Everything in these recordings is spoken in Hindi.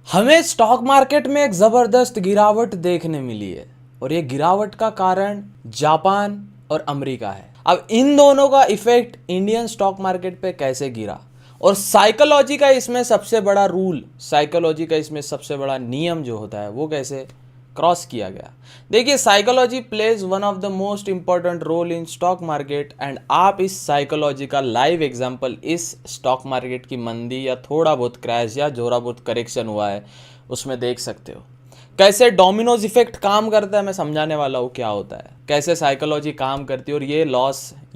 हमें स्टॉक मार्केट में एक ज़बरदस्त गिरावट देखने मिली है और ये गिरावट का कारण जापान और अमेरिका है। अब इन दोनों का इफेक्ट इंडियन स्टॉक मार्केट पे कैसे गिरा और साइकोलॉजी का इसमें सबसे बड़ा रूल, साइकोलॉजी का इसमें सबसे बड़ा नियम जो होता है वो कैसे क्रॉस किया गया। देखिए, psychology plays one of the most important role in stock market and आप इस साइकोलॉजी का लाइव एग्जांपल इस स्टॉक मार्केट की मंदी या थोड़ा बहुत क्रैश या थोड़ा बहुत करेक्शन हुआ है उसमें देख सकते हो। कैसे डोमिनोज इफेक्ट काम करता है मैं समझाने वाला हूँ क्या होता है, कैसे साइकोलॉजी काम करती है और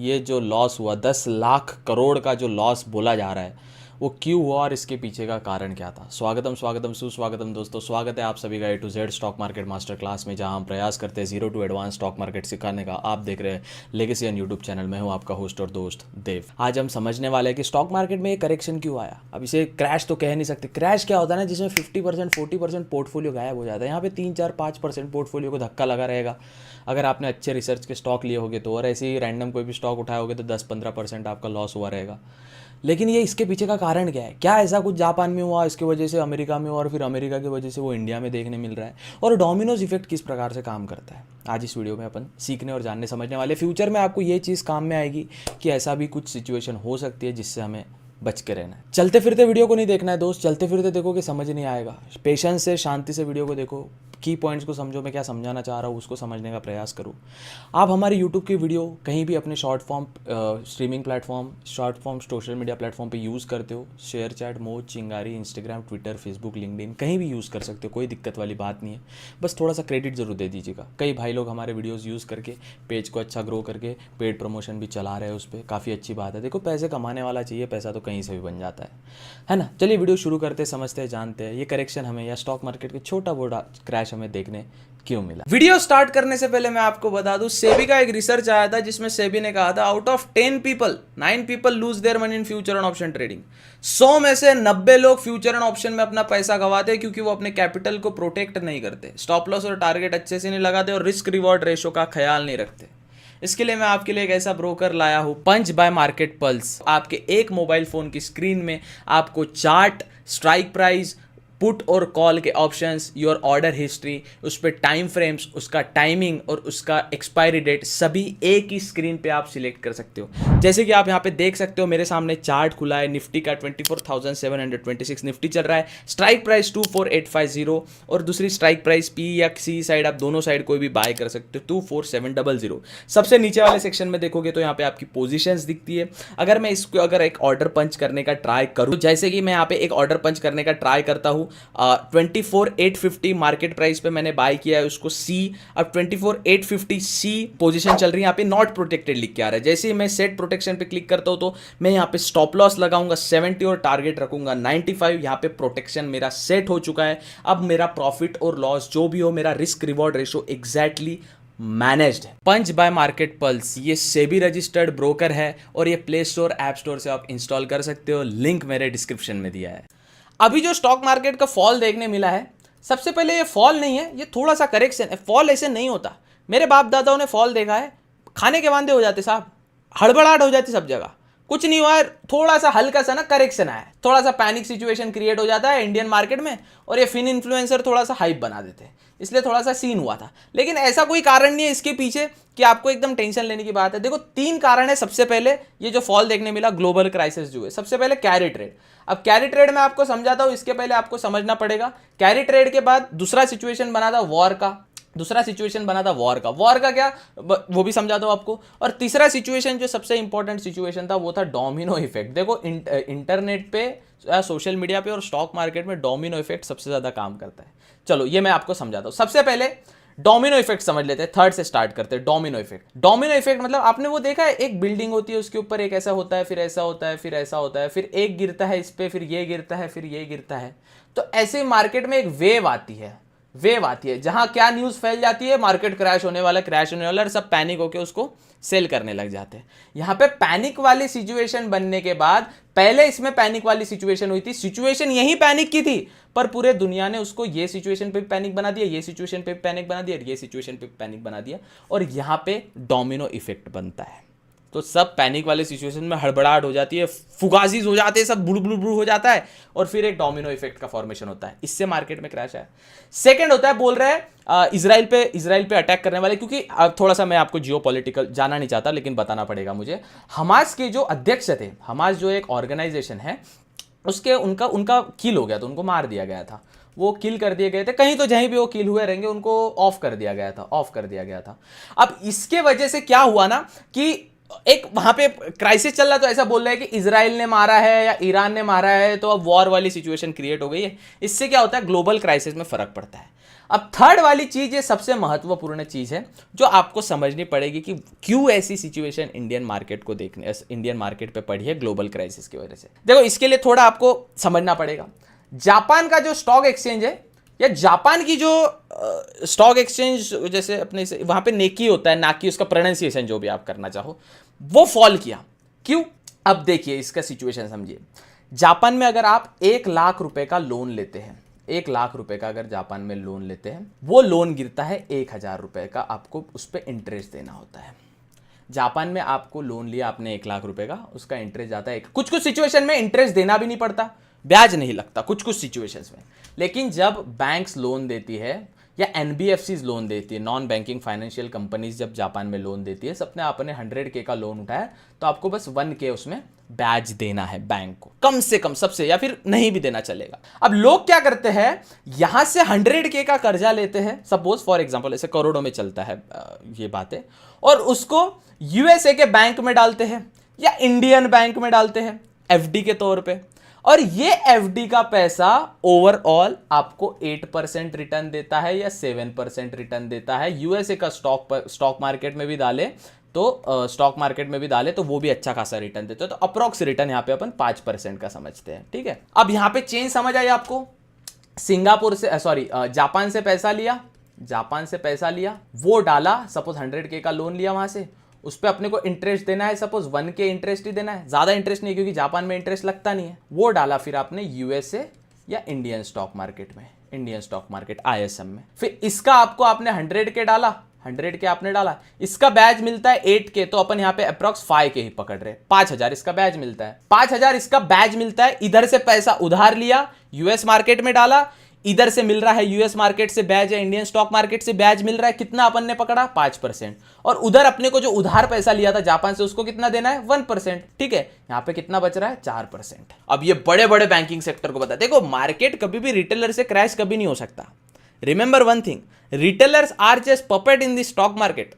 ये जो लॉस हुआ 10 लाख करोड़ का जो लॉस बोला जा रहा है वो क्यों हुआ और इसके पीछे का कारण क्या था। स्वागतम स्वागतम सुस्वागतम दोस्तों, स्वागत है आप सभी का A to Z stock market master class में, जहां हम प्रयास करते हैं zero to advance stock market सिखाने का। आप देख रहे हैं लेगेसी ऑन यूट्यूब चैनल। मैं हूं आपका होस्ट और दोस्त देव। आज हम समझने वाले हैं कि स्टॉक मार्केट में ये करेक्शन क्यों आया। अब इसे क्रैश तो कह नहीं सकते। क्रैश क्या होता है ना, जिसमें 50% 40% पोर्टफोलियो गायब हो जाता है। यहाँ पे 3-4-5% पोर्टफोलियो को धक्का लगा रहेगा। अगर आपने अच्छे रिसर्च के स्टॉक लिए होगे तो, और ऐसे ही रैंडम कोई भी स्टॉक उठाए होगे तो 10-15% आपका लॉस हुआ रहेगा। लेकिन ये इसके पीछे का कारण क्या है? क्या ऐसा कुछ जापान में हुआ, इसकी वजह से अमेरिका में हुआ और फिर अमेरिका की वजह से वो इंडिया में देखने मिल रहा है, और डोमिनोज इफेक्ट किस प्रकार से काम करता है, आज इस वीडियो में अपन सीखने और जानने समझने वाले। फ्यूचर में आपको ये चीज़ काम में आएगी कि ऐसा भी कुछ सिचुएशन हो सकती है जिससे हमें बच के रहना है। चलते फिरते वीडियो को नहीं देखना है दोस्त, चलते फिरते देखो कि समझ नहीं आएगा। पेशेंस से, शांति से वीडियो को देखो, की पॉइंट्स को समझो, मैं क्या समझाना चाह रहा हूँ उसको समझने का प्रयास करो। आप हमारे यूट्यूब की वीडियो कहीं भी अपने short form streaming platform, short form social media platform पे यूज़ करते हो, शेयर चैट, मोज, चिंगारी, इंस्टाग्राम, ट्विटर, फेसबुक, लिंक्डइन, कहीं भी यूज़ कर सकते हो, कोई दिक्कत वाली बात नहीं है। बस थोड़ा सा क्रेडिट जरूर दे दीजिएगा। कई भाई लोग हमारे वीडियोज़ यूज़ करके पेज को अच्छा ग्रो करके पेड प्रमोशन भी चला रहे हैं उस पर, काफ़ी अच्छी बात है। देखो, पैसे कमाने वाला चाहिए, पैसा तो कहीं से भी बन जाता है ना। चलिए वीडियो शुरू करते, समझते हैं, जानते हैं ये करेक्शन हमें या स्टॉक मार्केट के छोटा मोटा क्रैश हमें देखने क्यों मिला। वीडियो स्टार्ट करने से पहले मैं आपको बता दूं, सेबी का एक रिसर्च आया था जिसमें सेबी ने कहा था out of 10 people 9 people lose their money in future and option trading. 100 में से 90 लोग फ्यूचर एंड ऑप्शन में अपना पैसा गवाते हैं क्योंकि वो अपने कैपिटल को प्रोटेक्ट नहीं करते, स्टॉप लॉस और टारगेट अच्छे से नहीं लगाते और रिस्क रिवॉर्ड रेशो का ख्याल नहीं रखते। इसके लिए मैं आपके लिए एक ऐसा ब्रोकर लाया हूं, पंच बाय मार्केट पल्स। आपके एक मोबाइल फोन की स्क्रीन में आपको चार्ट, स्ट्राइक प्राइस, पुट और कॉल के ऑप्शंस, योर ऑर्डर हिस्ट्री, उस पर टाइम फ्रेम्स, उसका टाइमिंग और उसका एक्सपायरी डेट सभी एक ही स्क्रीन पे आप सिलेक्ट कर सकते हो। जैसे कि आप यहाँ पे देख सकते हो, मेरे सामने चार्ट खुला है निफ्टी का, 24,726 निफ्टी चल रहा है। स्ट्राइक प्राइस 24,850 और दूसरी स्ट्राइक प्राइस पी या सी साइड, आप दोनों साइड कोई भी बाय कर सकते हो, 24,700। सबसे नीचे वाले सेक्शन में देखोगे तो यहाँ पे आपकी पोजिशंस दिखती है। अगर मैं इसको एक ऑर्डर पंच करने का ट्राई करूँ, जैसे कि मैं यहाँ पे एक ऑर्डर पंच करने का ट्राई करता हूँ, 24,850 मार्केट प्राइस पे मैंने बाय किया है उसको सी। अब 24,850 सी पोजीशन चल रही है, यहाँ पे नॉट प्रोटेक्टेड लिख के आ रहा है। जैसे ही मैं सेट प्रोटेक्शन पे क्लिक करता हूँ तो मैं यहाँ पे स्टॉप लॉस लगाऊंगा 70 और टारगेट रखूंगा 95। यहाँ पे प्रोटेक्शन मेरा सेट हो चुका है। अब मेरा प्रॉफिट और लॉस जो भी हो, मेरा risk reward ratio exactly managed है। पंच बाय मार्केट पल्स ये सेबी रजिस्टर्ड ब्रोकर है और ये प्ले स्टोर, ऐप स्टोर से आप इंस्टॉल कर सकते हो। लिंक मेरे डिस्क्रिप्शन में दिया है। अभी जो स्टॉक मार्केट का फॉल देखने मिला है, सबसे पहले ये फॉल नहीं है, ये थोड़ा सा करेक्शन है। फॉल ऐसे नहीं होता। मेरे बाप दादाओं ने फॉल देखा है, खाने के वांदे हो जाते साहब, हड़बड़ाहट हो जाती सब जगह। कुछ नहीं हुआ है, थोड़ा सा हल्का सा ना करेक्शन आया है, थोड़ा सा पैनिक सिचुएशन क्रिएट हो जाता है इंडियन मार्केट में और ये फिन इन्फ्लुएंसर थोड़ा सा हाइप बना देते हैं, इसलिए थोड़ा सा सीन हुआ था। लेकिन ऐसा कोई कारण नहीं है इसके पीछे कि आपको एकदम टेंशन लेने की बात है। देखो, 3 कारण है। सबसे पहले ये जो फॉल देखने मिला, ग्लोबल क्राइसिस जो है। सबसे पहले कैरी ट्रेड। अब कैरी ट्रेड मैं आपको समझाता हूं, इसके पहले आपको समझना पड़ेगा कैरी ट्रेड के बाद दूसरा सिचुएशन बना था वॉर का। वॉर का क्या, वो भी समझाता हूं आपको। और तीसरा सिचुएशन जो सबसे इंपॉर्टेंट सिचुएशन था वो था डोमिनो इफेक्ट। देखो, इंटरनेट पे, सोशल मीडिया पे और स्टॉक मार्केट में डोमिनो इफेक्ट सबसे ज्यादा काम करता है। चलो ये मैं आपको समझाता हूं। सबसे पहले डोमिनो इफेक्ट समझ लेते हैं, थर्ड से स्टार्ट करते हैं। डोमिनो इफेक्ट मतलब आपने वो देखा है, एक बिल्डिंग होती है, उसके ऊपर एक ऐसा होता है, फिर ऐसा होता है, फिर ऐसा होता है, फिर एक गिरता है इस पे, फिर ये गिरता है, फिर ये गिरता है। तो ऐसे मार्केट में एक वेव आती है जहां क्या न्यूज फैल जाती है, मार्केट क्रैश होने वाला और सब पैनिक होकर उसको सेल करने लग जाते हैं। यहां पे पैनिक वाली सिचुएशन बनने के बाद, पहले इसमें पैनिक वाली सिचुएशन हुई थी, सिचुएशन यही पैनिक की थी, पर पूरे दुनिया ने उसको ये सिचुएशन पे पैनिक बना दिया, ये सिचुएशन पे पैनिक बना दिया, ये सिचुएशन पे पैनिक बना दिया, और यहां पे डोमिनो इफेक्ट बनता है। तो सब पैनिक वाले सिचुएशन में हड़बड़ाहट हो जाती है, फुगाजीज हो जाते हैं, सब बुड़ बुड़ बुड़ हो जाता है और फिर एक डोमिनो इफेक्ट का फॉर्मेशन होता है, इससे मार्केट में क्रैश आया। सेकंड होता है, बोल रहे हैं इजराइल पे अटैक करने वाले, क्योंकि थोड़ा सा मैं आपको जियोपॉलिटिकल जाना नहीं चाहता लेकिन बताना पड़ेगा मुझे। हमास के जो अध्यक्ष थे, हमास जो एक ऑर्गेनाइजेशन है, उसके उनका किल हो गया था, उनको मार दिया गया था, वो किल कर दिए गए थे, कहीं तो जहीं भी वो किल हुए रहेंगे उनको ऑफ कर दिया गया था। अब इसके वजह से क्या हुआ ना कि एक वहां पे क्राइसिस चल रहा, तो ऐसा बोल रहे हैं कि इजराइल ने मारा है या ईरान ने मारा है, तो अब वॉर वाली सिचुएशन क्रिएट हो गई है। इससे क्या होता है, ग्लोबल क्राइसिस में फर्क पड़ता है। अब थर्ड वाली चीज, ये सबसे महत्वपूर्ण चीज है जो आपको समझनी पड़ेगी कि क्यों ऐसी सिचुएशन इंडियन मार्केट पे पड़ी है ग्लोबल क्राइसिस की वजह से। देखो, इसके लिए थोड़ा आपको समझना पड़ेगा। जापान का जो स्टॉक एक्सचेंज है, या जापान की जो स्टॉक एक्सचेंज, जैसे अपने से वहां पे नेकी होता है, नाकी, उसका प्रोनाउंसिएशन जो भी आप करना चाहो, वो फॉल किया। क्यों? अब देखिए इसका सिचुएशन समझिए। जापान में अगर आप 1 लाख रुपए का लोन लेते हैं, 1 लाख रुपए का अगर जापान में लोन लेते हैं, वो लोन गिरता है 1,000 रुपए का, आपको उस पर इंटरेस्ट देना होता है। जापान में आपको लोन लिया आपने 1 लाख रुपए का, उसका इंटरेस्ट जाता है, कुछ कुछ सिचुएशन में इंटरेस्ट देना भी नहीं पड़ता, ब्याज नहीं लगता कुछ कुछ सिचुएशंस में। लेकिन जब बैंक्स लोन देती है या एनबीएफसीज लोन देती है, नॉन बैंकिंग फाइनेंशियल कंपनीज जब जापान में लोन देती है, सबने आपने 100K का लोन उठाया तो आपको बस 1K उसमें ब्याज देना है बैंक को, कम से कम सबसे, या फिर नहीं भी देना चलेगा। अब लोग क्या करते हैं, यहां से 100K का कर्जा लेते हैं, सपोज फॉर एग्जांपल, ऐसे करोड़ों में चलता है ये बातें, और उसको यूएसए के बैंक में डालते हैं या इंडियन बैंक में डालते हैं एफडी के तौर पे, और ये एफडी का पैसा ओवरऑल आपको 8% रिटर्न देता है या 7% रिटर्न देता है। यूएसए का स्टॉक मार्केट में भी डाले तो वो भी अच्छा खासा रिटर्न देते हैं, तो अप्रोक्स रिटर्न यहां पे अपन 5% का समझते हैं, ठीक है। अब यहां पे चेंज समझ आई आपको। जापान से पैसा लिया, वो डाला, सपोज 100K का लोन लिया, वहां से उस पर अपने को इंटरेस्ट देना है, सपोज 1K इंटरेस्ट ही देना है, ज्यादा इंटरेस्ट नहीं, क्योंकि जापान में इंटरेस्ट लगता नहीं है। वो डाला फिर आपने यूएसए या इंडियन स्टॉक मार्केट ISM में, फिर इसका आपने 100K डाला, 100K आपने डाला, इसका बैज मिलता है 8K, तो अपन यहाँ पे अप्रॉक्स 5K ही पकड़ रहे, 5,000 इसका बैज मिलता है, 5,000 इसका बैज मिलता है। इधर से पैसा उधार लिया, यूएस मार्केट में डाला, इधर से मिल रहा है यूएस मार्केट से बैज या इंडियन स्टॉक मार्केट से बैज मिल रहा है, कितना अपन ने पकड़ा, 5%, और उधर अपने को जो उधार पैसा लिया था जापान से, उसको कितना देना है, 1%, ठीक है। यहां पे कितना बच रहा है, 4%। अब ये बड़े बड़े बैंकिंग सेक्टर को बता, देखो मार्केट कभी भी रिटेलर से क्रैश कभी नहीं हो सकता। Remember one thing, retailers are just puppet in the stock market.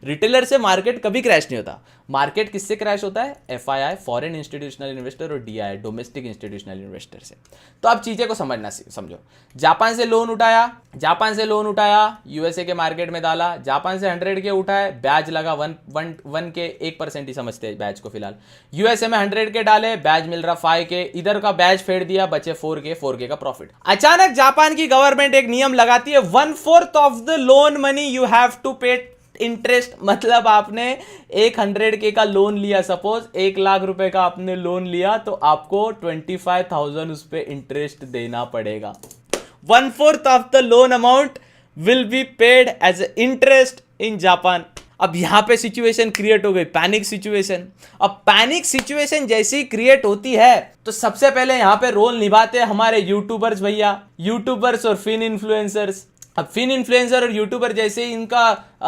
Retailer से मार्केट कभी क्रैश नहीं होता। मार्केट किससे क्रैश होता है, FII, फॉरेन इंस्टीट्यूशनल इन्वेस्टर, और DI, डोमेस्टिक इंस्टीट्यूशनल इन्वेस्टर से। तो आप चीजें को समझो। जापान से लोन उठाया, यूएसए के मार्केट में डाला, जापान से 100K उठाया, ब्याज लगा 1K, 1% ही समझते हैं ब्याज को फिलहाल। यूएसए में 100K डाले, ब्याज मिल रहा 5K, इधर का ब्याज फेड़ दिया, बचे 4K का प्रॉफिट। अचानक जापान की गवर्नमेंट एक नियम लगाती है, 1/4 of the loan money you have to pay interest. मतलब आपने 100K का लोन लिया, सपोज 1 लाख रुपए का आपने लोन लिया, तो आपको 25,000 उस पर इंटरेस्ट देना पड़ेगा। 1/4 of the loan amount will be paid as interest in Japan. अब यहां पे सिचुएशन क्रिएट हो गई, पैनिक सिचुएशन। अब पैनिक सिचुएशन जैसी ही क्रिएट होती है, तो सबसे पहले यहां पे रोल निभाते हैं हमारे यूट्यूबर्स भैया, यूट्यूबर्स और फिन इन्फ्लुएंसर्स। अब फिन इन्फ्लुएंसर और यूट्यूबर जैसे ही इनका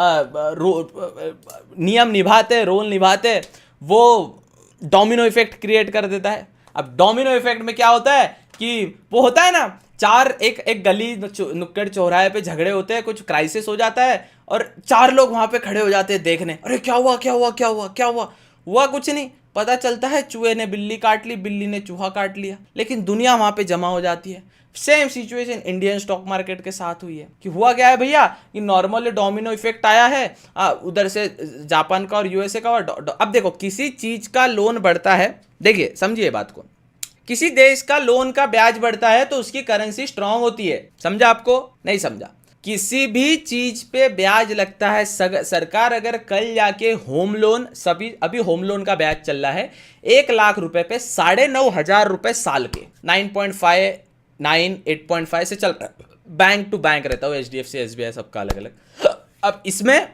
नियम निभाते, रोल निभाते, वो डोमिनो इफेक्ट क्रिएट कर देता है। अब डोमिनो इफेक्ट में क्या होता है कि वो होता है ना, एक गली नुक्कड़ चौराहे पे झगड़े होते हैं, कुछ क्राइसिस हो जाता है और 4 लोग वहां पे खड़े हो जाते हैं देखने, अरे क्या हुआ कुछ नहीं, पता चलता है चूहे ने बिल्ली काट ली, बिल्ली ने चूहा काट लिया, लेकिन दुनिया वहां पे जमा हो जाती है। Same situation Indian stock market के साथ हुई है कि हुआ क्या है भैया, कि नॉर्मली डोमिनो इफेक्ट आया है, उधर से जापान का और यूएसए का, और अब देखो किसी चीज का लोन बढ़ता है, देखिए समझिए बात को, किसी देश का लोन का ब्याज बढ़ता है तो उसकी करेंसी स्ट्रांग होती है, समझा आपको, नहीं समझा। किसी भी चीज पे ब्याज लगता है, सरकार अगर कल जाके होम लोन, अभी होम लोन का ब्याज चल रहा है 1 लाख रुपए पे 9,500 रुपए साल के, 9.5 8.5 से चल रहा है, बैंक टू बैंक रहता है, HDFC SBI सबका अलग अलग। अब इसमें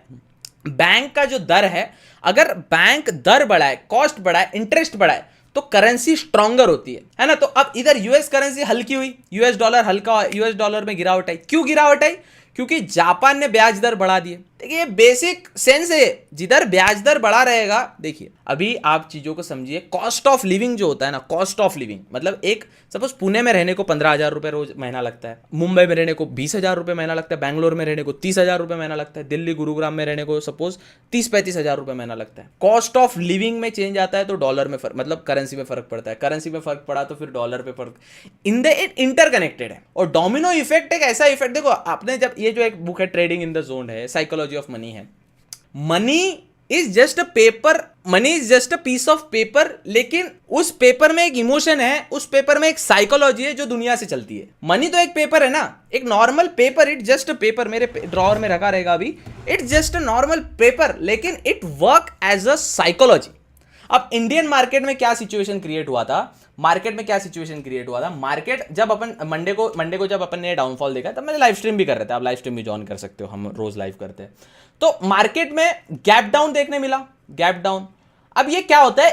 बैंक का जो दर है, अगर बैंक दर बढ़ाए, कॉस्ट बढ़ाए, इंटरेस्ट बढ़ाए, तो करेंसी स्ट्रॉन्गर होती है ना। तो अब इधर यूएस करेंसी हल्की हुई, यूएस डॉलर हल्का, यूएस डॉलर में गिरावट आई। क्यों गिरावट आई? क्योंकि जापान ने ब्याज दर बढ़ा दिए। देखिए ये बेसिक सेंस है, जिधर ब्याज दर बढ़ा रहेगा। देखिए अभी आप चीजों को समझिए, कॉस्ट ऑफ लिविंग जो होता है ना, कॉस्ट ऑफ लिविंग मतलब एक सपोज पुणे में रहने को 15,000 रुपए रोज महीना लगता है, मुंबई में रहने को 20,000 रुपए महीना लगता है, बैंगलोर में रहने को 30,000 रुपए महीना लगता है, दिल्ली गुरुग्राम में रहने को सपोज 30-35,000 रुपए महीना लगता है। कॉस्ट ऑफ लिविंग में चेंज आता है तो डॉलर में फर्क, मतलब करेंसी में फर्क पड़ता है, करेंसी में फर्क पड़ा तो फिर डॉलर पे फर्क, इन द इट इंटरकनेक्टेड है। और डोमिनो इफेक्ट एक ऐसा इफेक्ट, देखो आपने जब ये जो एक बुक है ट्रेडिंग इन द जोन है, साइकोलॉजी ऑफ मनी है, money is just a paper, money is just a piece of paper, लेकिन उस पेपर में एक इमोशन है, उस पेपर में एक साइकोलॉजी है जो दुनिया से चलती है। मनी तो एक पेपर है ना, एक normal paper, it just a paper, मेरे ड्रॉअर में रखा रहेगा अभी, it's just a normal paper, लेकिन it work as a psychology. अब इंडियन मार्केट में क्या सिचुएशन क्रिएट हुआ था, मार्केट जब अपन मंडे को जब अपन ने डाउनफॉल देखा, तब मैंने लाइव स्ट्रीम भी कर रहे थे, आप लाइव स्ट्रीम भी ज्वाइन कर सकते हो, हम रोज लाइव करते हैं। तो मार्केट में गैप डाउन देखने मिला, गैप डाउन। अब ये क्या होता है,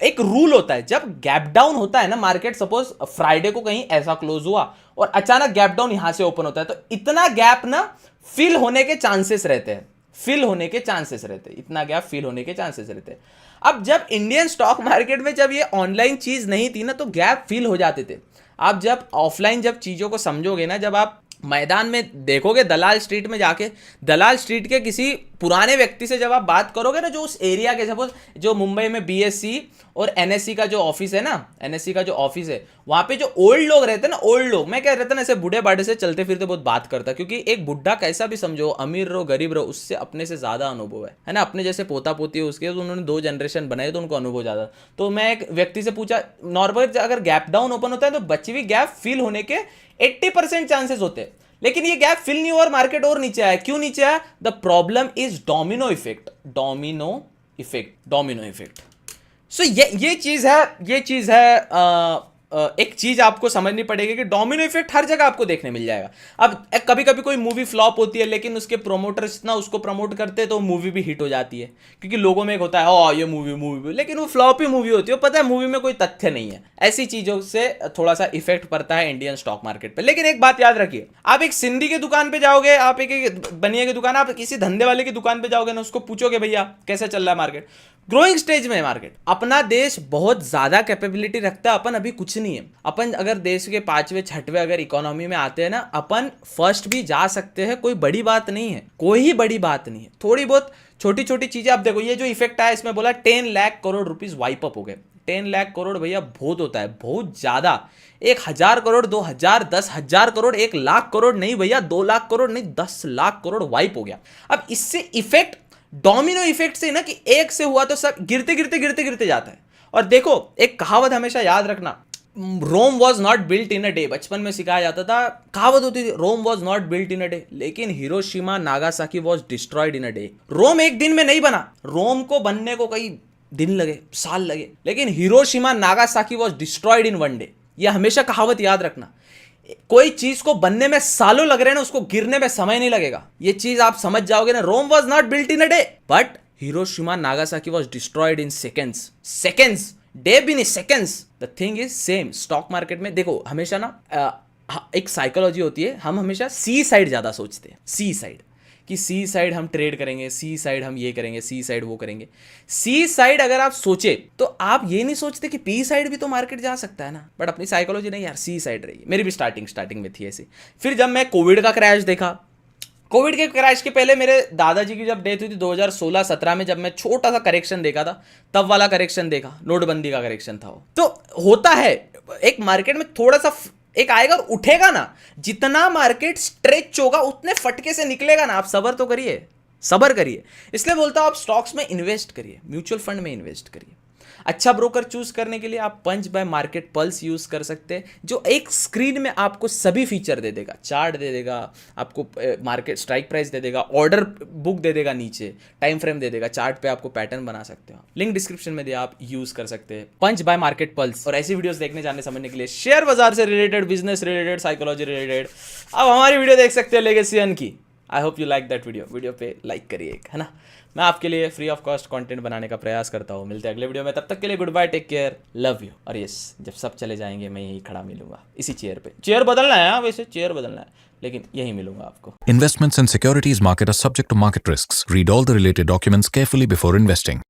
एक रूल होता है, जब गैप डाउन होता है ना मार्केट, सपोज फ्राइडे को कहीं ऐसा क्लोज हुआ और अचानक गैप डाउन यहां से ओपन होता है, तो इतना गैप ना फिल होने के चांसेस रहते हैं, इतना गैप फिल होने के चांसेस रहते हैं। अब जब इंडियन स्टॉक मार्केट में जब ये ऑनलाइन चीज नहीं थी ना, तो गैप फिल हो जाते थे। आप जब ऑफलाइन जब चीजों को समझोगे ना, जब आप मैदान में देखोगे, दलाल स्ट्रीट में जाके, दलाल स्ट्रीट के किसी पुराने व्यक्ति से जब आप बात करोगे ना, जो उस एरिया के, सपोज जो मुंबई में बीएससी और एनएससी का जो ऑफिस है ना, वहां पे जो ओल्ड लोग रहते हैं ना, ओल्ड लोग, मैं क्या रहता ना, ऐसे बूढ़े बाढ़े से चलते फिरते बहुत बात करता, क्योंकि एक बुढ़ा कैसा भी समझो, अमीर रहो गरीब रहो, उससे अपने से ज्यादा अनुभव है ना, अपने जैसे पोता पोती है उसके, तो उन्होंने 2 जनरेशन बनाए तो उनको अनुभव ज्यादा। तो मैं एक व्यक्ति से पूछा, नॉर्मल अगर गैप डाउन ओपन होता है तो बची हुई गैप फिल होने के 80% चांसेस होते हैं, लेकिन ये गैप फिल नहीं हुआ और मार्केट और नीचे आया। क्यों नीचे आया? The problem is domino effect. So ये चीज है, एक चीज आपको समझनी पड़ेगी कि डोमिनो इफेक्ट हर जगह आपको देखने मिल जाएगा। अब कभी कभी कोई मूवी फ्लॉप होती है, लेकिन उसके प्रोमोटर्स इतना उसको प्रमोट करते हैं तो मूवी भी हिट हो जाती है, क्योंकि लोगों में एक होता है ओ ये मूवी, लेकिन वो फ्लॉप ही मूवी होती है, पता है मूवी में कोई तथ्य नहीं है। ऐसी चीजों से थोड़ा सा इफेक्ट पड़ता है इंडियन स्टॉक मार्केट पे। लेकिन एक बात याद रखिए, आप एक सिंधी की दुकान पे जाओगे, आप एक बनिया की दुकान, आप किसी धंधे वाले की दुकान पे जाओगे ना, उसको पूछोगे भैया कैसा चल रहा है मार्केट, ग्रोइंग स्टेज में है मार्केट। अपना देश बहुत ज्यादा कैपेबिलिटी रखता है, अपन अभी कुछ नहीं है। अपन अगर देश के 5वें 6वें अगर इकोनॉमी में आते हैं ना, अपन फर्स्ट भी जा सकते हैं, कोई बड़ी बात नहीं है, थोड़ी बहुत छोटी छोटी चीजें। आप देखो ये जो इफेक्ट आया, इसमें बोला 10 lakh crore rupees wipe up हो गए। 10 लाख करोड़ भैया बहुत होता है, बहुत ज्यादा। 1,000 करोड़, 2,000, 10,000 करोड़, 1 लाख करोड़ नहीं भैया, 2 लाख करोड़ नहीं, 10 लाख करोड़ वाइप हो गया। अब इससे इफेक्ट, डोमिनो इफेक्ट से ना, कि एक से हुआ तो सब गिरते जाता है। और देखो एक कहावत हमेशा याद रखना, Rome was not built in a day. बचपन में सिखाया जाता था, कहावत होती थी, Rome was not built in a day, लेकिन Hiroshima Nagasaki was destroyed in a day. Rome एक दिन में नहीं बना, रोम को बनने को कई दिन लगे, साल लगे, लेकिन Hiroshima Nagasaki was destroyed in 1 day. यह हमेशा कहावत याद रखना। कोई चीज को बनने में सालों लग रहे हैं ना, उसको गिरने में समय नहीं लगेगा। ये चीज आप समझ जाओगे ना, Rome was not built in a day but Hiroshima Nagasaki was destroyed in seconds, day भी नहीं, seconds. The thing is same stock market में। देखो हमेशा ना एक साइकोलॉजी होती है, हम हमेशा सी साइड ज्यादा सोचते हैं, सी साइड, कि सी साइड हम ट्रेड करेंगे, सी साइड हम ये करेंगे, सी साइड वो करेंगे। सी साइड अगर आप सोचे तो आप ये नहीं सोचते कि पी साइड भी तो मार्केट जा सकता है ना, बट अपनी साइकोलॉजी नहीं यार, सी साइड रही। मेरी भी स्टार्टिंग में थी ऐसी। फिर जब मैं कोविड का क्रैश देखा, कोविड के क्रैश के पहले मेरे दादाजी की जब डेथ हुई थी 2016-17 में, जब मैं छोटा सा करेक्शन देखा था, तब वाला करेक्शन देखा, नोटबंदी का करेक्शन था वो। तो होता है एक मार्केट में थोड़ा सा एक आएगा और उठेगा ना, जितना मार्केट स्ट्रेच होगा उतने फटके से निकलेगा ना। आप सबर तो करिए, सबर करिए। इसलिए बोलता हूं आप स्टॉक्स में इन्वेस्ट करिए, म्यूचुअल फंड में इन्वेस्ट करिए। अच्छा ब्रोकर चूज करने के लिए आप पंच बाय मार्केट पल्स यूज कर सकते हैं, जो एक स्क्रीन में आपको सभी फीचर दे देगा, चार्ट दे देगा आपको, मार्केट स्ट्राइक प्राइस दे देगा, ऑर्डर बुक दे देगा, नीचे टाइम फ्रेम दे देगा, चार्ट पे आपको पैटर्न बना सकते हो। लिंक डिस्क्रिप्शन में दिया, आप यूज कर सकते हैं पंच बाय मार्केट पल्स। और ऐसी वीडियोस देखने जानने समझने के लिए, शेयर बाजार से related, business related, psychology related, आप हमारी वीडियो देख सकते हैं लेगेसी अर्न की। I hope you like that video पे लाइक करिए एक, है ना। मैं आपके लिए फ्री ऑफ कॉस्ट कंटेंट बनाने का प्रयास करता हूँ। मिलते हैं अगले वीडियो में, तब तक के लिए good bye, take care, love you. और यस, जब सब चले जाएंगे मैं यहीं खड़ा मिलूंगा इसी चेयर पे। चेयर बदलना है, हाँ वैसे चेयर बदलना है, लेकिन यहीं मिलूंगा आपको। Investments in securities market are subject to market risks. Read all the related documents carefully before investing.